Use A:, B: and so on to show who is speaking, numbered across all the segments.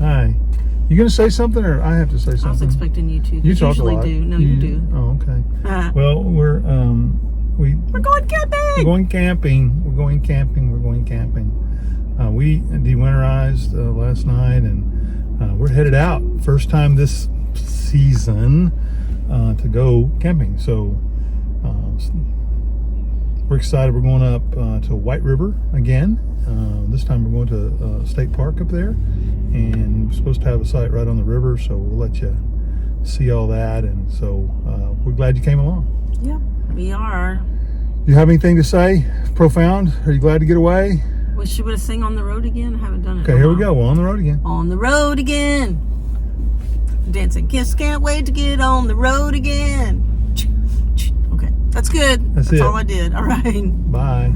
A: Hi. You going to say something, or I have to say something?
B: I was expecting you to.
A: You talk
B: usually
A: a lot.
B: do. No, you do.
A: Oh, okay. Well, we're
B: going camping.
A: We're going camping. We're going camping. We're going camping. We de-winterized last night, and we're headed out. First time this season to go camping. So we're excited. We're going up to White River again. This time we're going to State Park up there, and we're supposed to have a site right on the river, so we'll let you see all that. And so we're glad you came along.
B: Yep, we are.
A: You have anything to say? Profound? Are you glad to get away?
B: Wish you would have sang On the Road Again. I haven't done it.
A: Okay, here we go. We're on the road again.
B: On the road again. Dancing kiss, can't wait to get on the road again. Okay, that's good.
A: That's it.
B: all I did. All right.
A: Bye.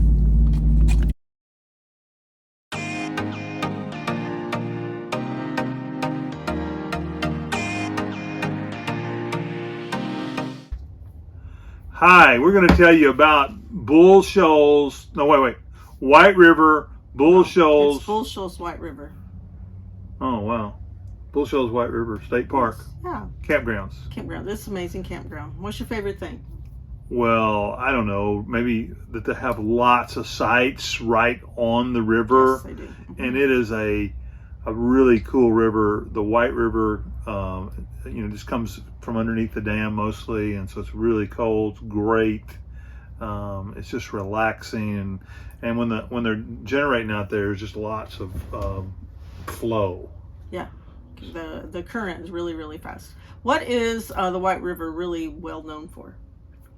A: Hi, we're going to tell you about Bull Shoals. No, wait. White River, Bull Shoals.
B: It's Bull Shoals, White River.
A: Oh, wow. Bull Shoals, White River State Park.
B: Yeah.
A: Campgrounds.
B: Campground. This is amazing campground. What's your favorite thing?
A: Well, I don't know. Maybe that they have lots of sites right on the river.
B: Yes, they do.
A: And it is a really cool river. The White River, just comes from underneath the dam mostly, and so it's really cold. It's great. It's just relaxing, and when they're generating out there, there's just lots of flow.
B: Yeah, the current is really, really fast. What is the White River really well known for?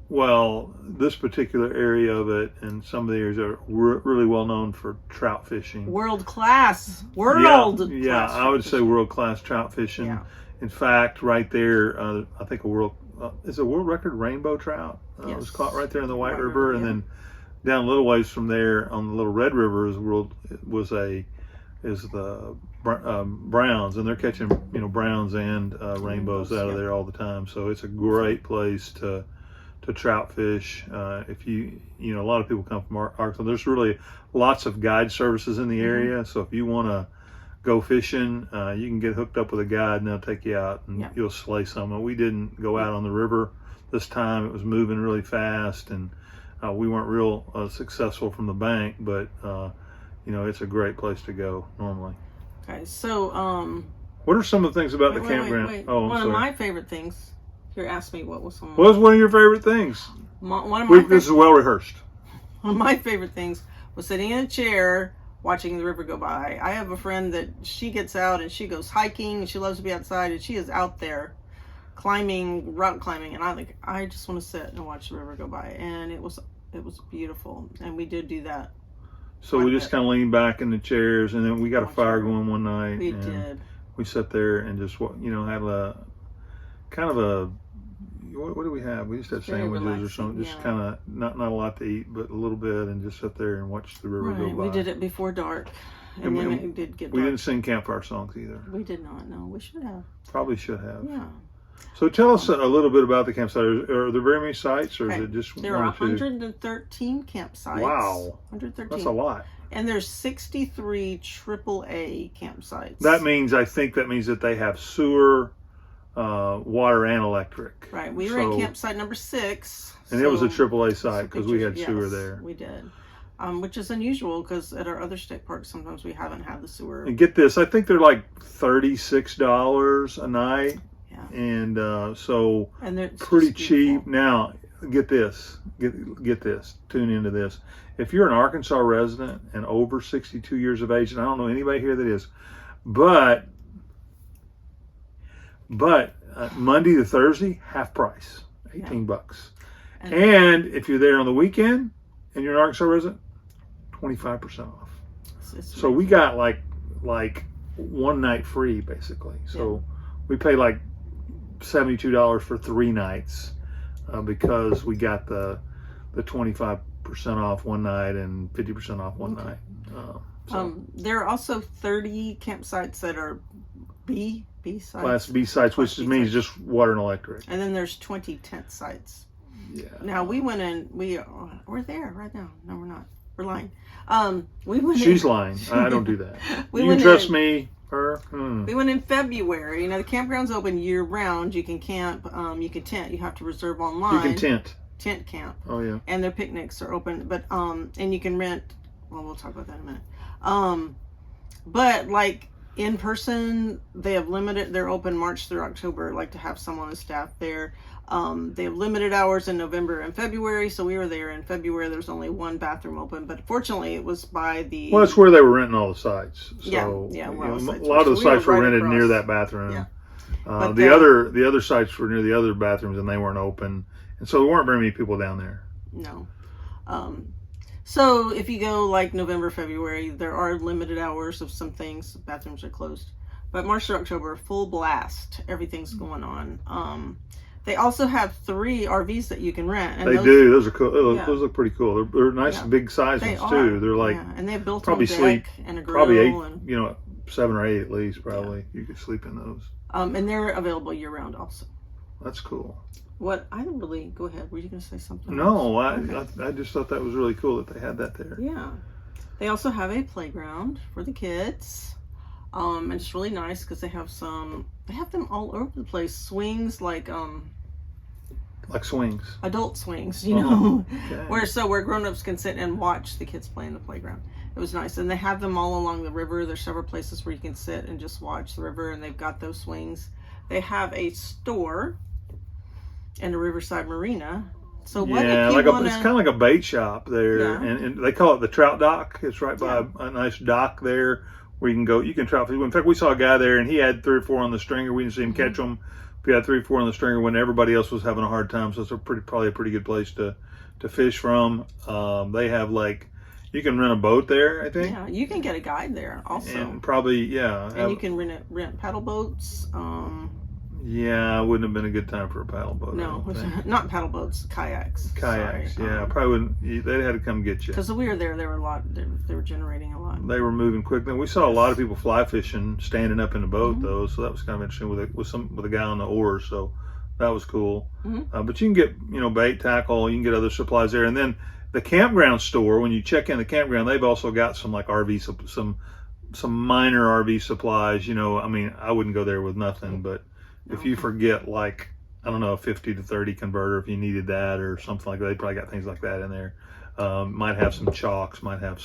A: Well, this particular area of it, and some of the areas are really well known for trout fishing.
B: World class.
A: Yeah, I would say world class trout fishing.
B: Yeah.
A: In fact, right there, I think it's a world record rainbow trout. It was caught right there in the White River, and then down a little ways from there on the Little Red River is the browns, and they're catching browns and rainbows out of there all the time. So it's a great place to trout fish. If a lot of people come from Arkansas. There's really lots of guide services in the area. So if you want to go fishing, you can get hooked up with a guide, and they'll take you out, and you'll slay some. We didn't go out on the river this time. It was moving really fast, and we weren't real successful from the bank, but it's a great place to go normally. Okay,
B: so
A: what are some of the things about the campground?
B: Wait.
A: Oh,
B: one of my favorite things. You asked me what was some.
A: What was one of your favorite things? This is well rehearsed.
B: One of my favorite things was sitting in a chair watching the river go by. I have a friend that she gets out and she goes hiking, and she loves to be outside, and she is out there rock climbing, and I just want to sit and watch the river go by, and it was beautiful, and we did do that.
A: So we just kind of leaned back in the chairs, and then we got a fire going one night.
B: We did.
A: We sat there and just had a kind of a, what do we have? We just had sandwiches or something, just kind of not a lot to eat, but a little bit, and just sit there and watch the river go by.
B: We did it before dark, and then it did get dark.
A: We didn't sing campfire songs either.
B: We did not. No, we should have.
A: Probably should have.
B: Yeah.
A: So tell us a little bit about the campsite. Are there very many sites, or is it just
B: there
A: one
B: are
A: or two?
B: 113 campsites.
A: Wow.
B: 113.
A: That's a lot.
B: And there's 63 AAA campsites.
A: I think that means that they have sewer, water, and electric.
B: Right. We were at campsite number 6.
A: And it was a AAA site because we had sewer there.
B: We did. Which is unusual because at our other state parks, sometimes we haven't had the sewer.
A: And get this, I think they're like $36 a night.
B: Yeah.
A: And so
B: and
A: pretty cheap. Now, get this. Get this. Tune into this. If you're an Arkansas resident and over 62 years of age, and I don't know anybody here that is, but Monday to Thursday, half price, $18. And if you're there on the weekend and you're an Arkansas resident, 25% off. So we got like one night free basically. So we pay like $72 for 3 nights because we got the 25% off one night and 50% off one night.
B: There are also 30 campsites that are B sites.
A: Class B sites, which means just water and electric.
B: And then there's 20 tent sites.
A: Yeah.
B: Now we went in. We're there right now. No, we're not. We're lying.
A: She's lying. I don't do that. You can trust me. Her. Park?
B: We went in February. You know, the campground's open year round. You can camp, you can tent. You have to reserve online.
A: You can tent.
B: Tent camp.
A: Oh yeah.
B: And their picnics are open, but and you can rent. Well, we'll talk about that in a minute. But like in person, they have limited. They're open March through October. Like to have someone on staff there. They have limited hours in November and February. So we were there in February. There's only one bathroom open, but fortunately, it was by the.
A: Well, that's where they were renting all the sites. So,
B: yeah.
A: a lot of the sites were rented near that bathroom.
B: Yeah.
A: The other sites were near the other bathrooms, and they weren't open, and so there weren't very many people down there.
B: No. So if you go like November, February, there are limited hours of some things. Bathrooms are closed. But March to October, full blast. Everything's going on. They also have 3 RVs that you can rent. And
A: they do. Those are cool. Those look pretty cool. They're nice big size ones too. They're like
B: and they have built
A: probably
B: deck and a grill.
A: Probably 8, 7 or 8 at least. Probably you could sleep in those.
B: And they're available year round also.
A: That's cool.
B: What I don't really go ahead. Were you going to say something?
A: No,
B: else?
A: I just thought that was really cool that they had that there.
B: Yeah, they also have a playground for the kids, and it's really nice because they have them all over the place. Swings like
A: swings,
B: adult swings, you know,
A: okay.
B: where grown-ups can sit and watch the kids play in the playground. It was nice, and they have them all along the river. There's several places where you can sit and just watch the river, and they've got those swings. They have a store and a riverside marina. So what if you
A: it's kind of like a bait shop there, and they call it the trout dock. It's right by a nice dock there where you can go. You can trout fish. In fact, we saw a guy there, and he had 3 or 4 on the stringer. We didn't see him catch them. He had 3 or 4 on the stringer when everybody else was having a hard time. So it's probably a pretty good place to fish from. They have you can rent a boat there, I think.
B: Yeah, you can get a guide there also.
A: And probably
B: And you can rent paddle boats.
A: Yeah, it wouldn't have been a good time for a paddle boat.
B: No, not paddle boats, kayaks.
A: Kayaks,
B: sorry.
A: Probably wouldn't. They had to come get you.
B: Because we were there, there were a lot. They were generating a lot.
A: They were moving quickly. We saw a lot of people fly fishing, standing up in the boat though. So that was kind of interesting with a guy on the oars. So that was cool. But you can get bait, tackle. You can get other supplies there, and then the campground store. When you check in the campground, they've also got some RV some minor RV supplies. I wouldn't go there with nothing, but. If you forget, a 50 to 30 converter, if you needed that or something like that, they probably got things like that in there. Might have some chalks, might have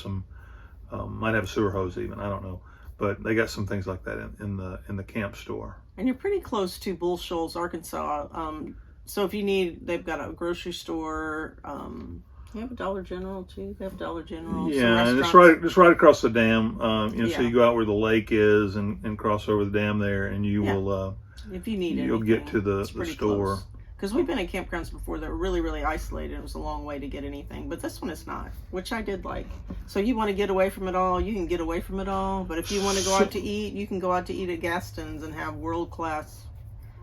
A: a sewer hose even, I don't know. But they got some things like that in the camp store.
B: And you're pretty close to Bull Shoals, Arkansas. So if you need, they've got a grocery store. They have a Dollar General too. They have Dollar General.
A: Yeah, and it's right across the dam. So you go out where the lake is and cross over the dam there, and you will.
B: If you need
A: you'll
B: anything,
A: get to the store.
B: Because we've been in campgrounds before that were really, really isolated. It was a long way to get anything. But this one is not, which I did like. So you want to get away from it all, you can get away from it all. But if you want to go out to eat, you can go out to eat at Gaston's and have world-class.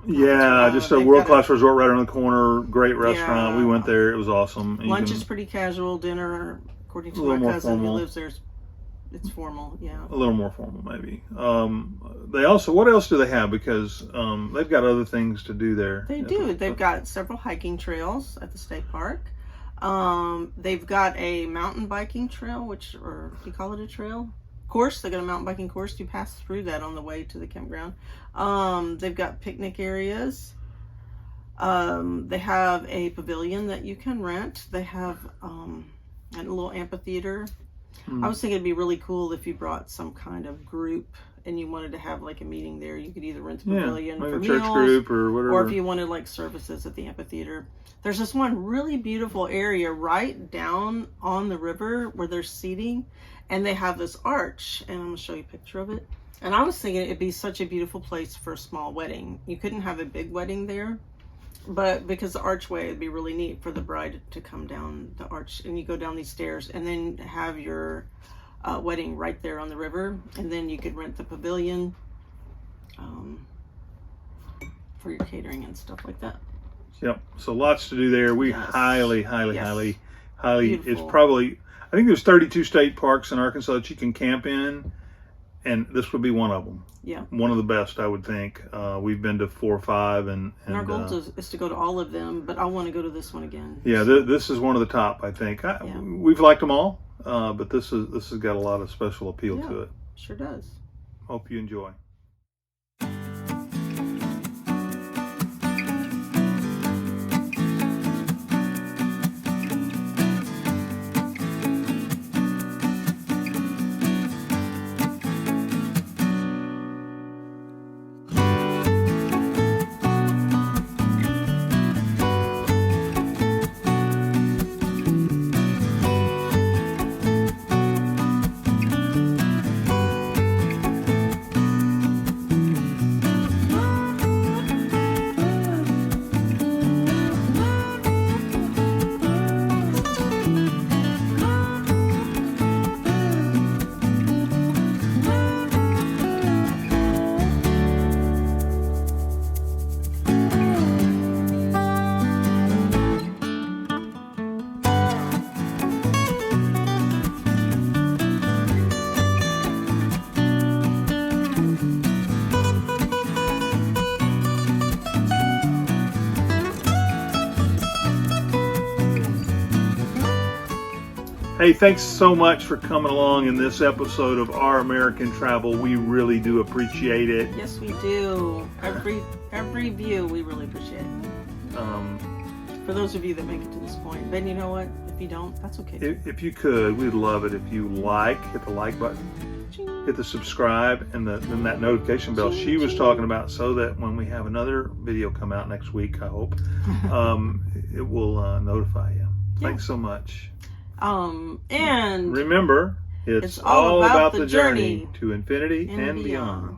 A: Yeah, just a world-class resort right around the corner. Great restaurant. We went there. It was awesome.
B: Lunch is pretty casual. Dinner, according to my cousin who lives there, it's formal, a
A: little more formal, maybe. They also, what else do they have? Because they've got other things to do there.
B: They do. They've got several hiking trails at the state park. They've got a mountain biking trail, or do you call it a trail? Course. They got a mountain biking course. You pass through that on the way to the campground. They've got picnic areas. They have a pavilion that you can rent. They have a little amphitheater. I was thinking it'd be really cool if you brought some kind of group and you wanted to have a meeting there. You could either rent the pavilion for
A: a church
B: meals,
A: group or whatever.
B: or if you wanted services at the amphitheater. There's this one really beautiful area right down on the river where there's seating, and they have this arch, and I'm going to show you a picture of it. And I was thinking it'd be such a beautiful place for a small wedding. You couldn't have a big wedding there, but because the archway, it'd be really neat for the bride to come down the arch, and you go down these stairs and then have your wedding right there on the river, and then you could rent the pavilion for your catering and stuff like that.
A: Yep. So lots to do there. We highly.
B: Beautiful.
A: It's probably, I think there's 32 state parks in Arkansas that you can camp in, and this would be one of them.
B: Yeah. One
A: of the best, I would think. We've been to 4 or 5, and
B: our goal is to go to all of them, but I want to go to this one again.
A: Yeah, this is one of the top, I think. We've liked them all, but this has got a lot of special appeal to it.
B: Sure does.
A: Hope you enjoy. Hey, thanks so much for coming along in this episode of Our American Travel. We really do appreciate it.
B: Yes, we do. Every view, we really appreciate it. For those of you that make it to this point. Then you know what? If you don't, that's okay.
A: If you could, we'd love it if you hit the like button, hit the subscribe, and then that notification bell she was talking about, so that when we have another video come out next week, I hope, it will notify you. Thanks so much.
B: And
A: remember, it's all about the journey to infinity and beyond.